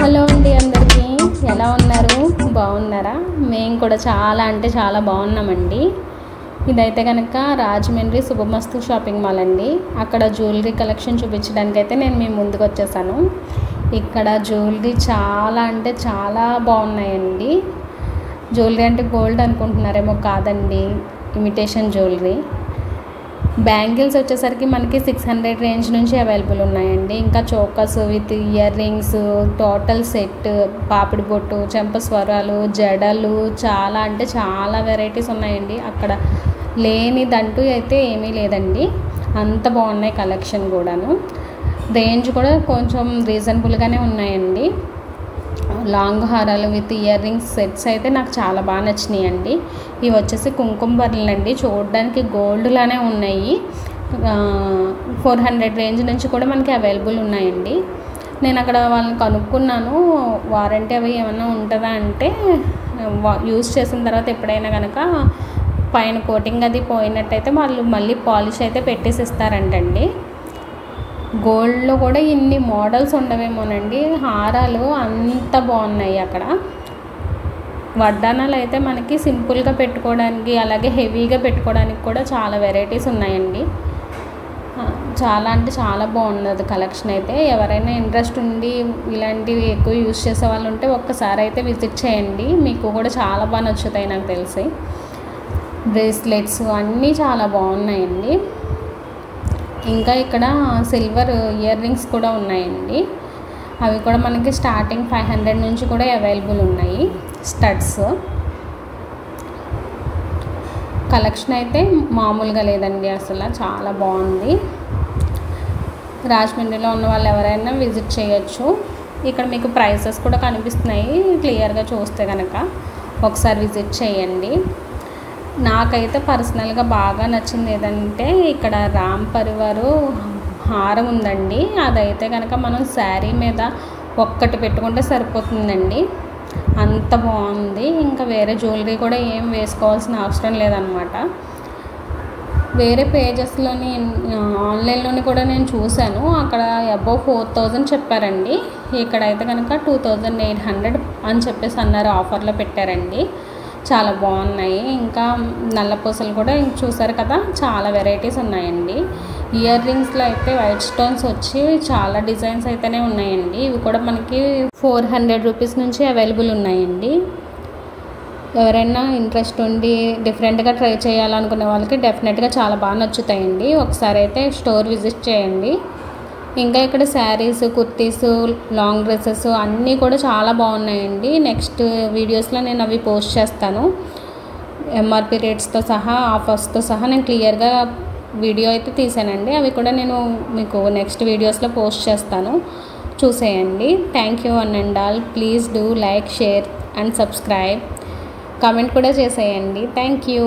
Hello అండి, అందరికీ ఎలా ఉన్నారు? బాగున్నారా? మేము కూడా చాలా అంటే చాలా బాగున్నామండి. ఇదైతే కనుక రాజమండ్రి శుభమస్తు షాపింగ్ మాల్ అండి. అక్కడ జ్యువెలరీ కలెక్షన్ చూపించడానికి అయితే నేను మీ ముందుకు వచ్చేసాను. ఇక్కడ జ్యువెలరీ చాలా అంటే చాలా బాగున్నాయండి. జ్యువెలరీ అంటే గోల్డ్ అనుకుంటున్నారేమో, కాదండి, ఇమిటేషన్ జ్యువెలరీ. బ్యాంగిల్స్ వచ్చేసరికి మనకి 600 రేంజ్ నుంచి అవైలబుల్ ఉన్నాయండి. ఇంకా చోకస్ with ear rings, total set, పాపిడి బొట్టు, చెంపస్వరాలు, జడలు, చాలా అంటే చాలా వెరైటీస్ ఉన్నాయండి. అక్కడ లేనిదంటూ అయితే ఏమీ లేదండి. అంత బాగున్నాయి కలెక్షన్ కూడాను. రేంజ్ కూడా కొంచెం రీజనబుల్గానే ఉన్నాయండి. లాంగ్ హారాలు విత్ ఇయర్ రింగ్స్ సెట్స్ అయితే నాకు చాలా బాగా నచ్చినాయి అండి. ఇవి వచ్చేసి కుంకుమ బర్రెలు అండి. చూడడానికి గోల్డ్ లానే ఉన్నాయి. 400 రేంజ్ నుంచి కూడా మనకి అవైలబుల్ ఉన్నాయండి. నేను అక్కడ వాళ్ళని కనుక్కున్నాను, వారంటీ అవి ఏమైనా ఉంటుందా అంటే, యూస్ చేసిన తర్వాత ఎప్పుడైనా కనుక పైన కోటింగ్ అది పోయినట్టయితే వాళ్ళు మళ్ళీ పాలిష్ అయితే పెట్టేసి ఇస్తారంటండి. గోల్డ్లో కూడా ఇన్ని మోడల్స్ ఉండవేమోనండి. హారాలు అంత బాగున్నాయి. అక్కడ వడ్డానాలు అయితే మనకి సింపుల్గా పెట్టుకోవడానికి, అలాగే హెవీగా పెట్టుకోవడానికి కూడా చాలా వెరైటీస్ ఉన్నాయండి. చాలా అంటే చాలా బాగున్నది కలెక్షన్ అయితే. ఎవరైనా ఇంట్రెస్ట్ ఉండి ఇలాంటివి ఎక్కువ యూజ్ చేసే వాళ్ళు ఉంటే ఒక్కసారి అయితే విజిట్ చేయండి. మీకు కూడా చాలా బాగా నచ్చుతాయి నాకు తెలిసి. బ్రేస్లెట్స్ అన్నీ చాలా బాగున్నాయండి. ఇంకా ఇక్కడ సిల్వర్ ఇయర్ రింగ్స్ కూడా ఉన్నాయండి. అవి కూడా మనకి స్టార్టింగ్ 500 నుంచి కూడా అవైలబుల్ ఉన్నాయి. స్టడ్స్ కలెక్షన్ అయితే మామూలుగా లేదండి, అసలు చాలా బాగుంది. రాజమండ్రిలో ఉన్న వాళ్ళు ఎవరైనా విజిట్ చేయొచ్చు. ఇక్కడ మీకు ప్రైసెస్ కూడా కనిపిస్తున్నాయి క్లియర్గా చూస్తే కనుక ఒకసారి విజిట్ చేయండి. నాకైతే పర్సనల్గా బాగా నచ్చింది ఏదంటే, ఇక్కడ రామ్ పరివారు హారం ఉందండి. అదైతే కనుక మనం శారీ మీద ఒక్కటి పెట్టుకుంటే సరిపోతుందండి. అంత బాగుంది. ఇంకా వేరే జ్యువెలరీ కూడా ఏం వేసుకోవాల్సిన అవసరం లేదనమాట. వేరే పేజెస్లోని ఆన్లైన్లోని కూడా నేను చూశాను, అక్కడ అబౌవ్ 4000 చెప్పారండి. ఇక్కడైతే కనుక 2800 అని చెప్పేసి అన్నారు. ఆఫర్లో పెట్టారండి. చాలా బాగున్నాయి. ఇంకా నల్లపూసలు కూడా చూసారు కదా, చాలా వెరైటీస్ ఉన్నాయండి. ఇయర్ రింగ్స్లో అయితే వైట్ స్టోన్స్ వచ్చి చాలా డిజైన్స్ అయితేనే ఉన్నాయండి. ఇవి కూడా మనకి 400 రూపీస్ నుంచి అవైలబుల్ ఉన్నాయండి. ఎవరైనా ఇంట్రెస్ట్ ఉండి డిఫరెంట్గా ట్రై చేయాలనుకునే వాళ్ళకి డెఫినెట్గా చాలా బాగా నచ్చుతాయండి. ఒకసారి అయితే స్టోర్ విజిట్ చేయండి. ఇంకా ఇక్కడ శారీస్, కుర్తీస్, లాంగ్ డ్రెస్సెస్ అన్నీ కూడా చాలా బాగున్నాయండి. నెక్స్ట్ వీడియోస్లో నేను అవి పోస్ట్ చేస్తాను. ఎంఆర్పి రేట్స్తో సహా, ఆఫర్స్తో సహా నేను క్లియర్గా వీడియో అయితే తీసానండి. అవి కూడా నేను మీకు నెక్స్ట్ వీడియోస్లో పోస్ట్ చేస్తాను, చూసేయండి. Thank you one and all. Please do like, share and subscribe. Comment కూడా చేసేయండి. Thank you.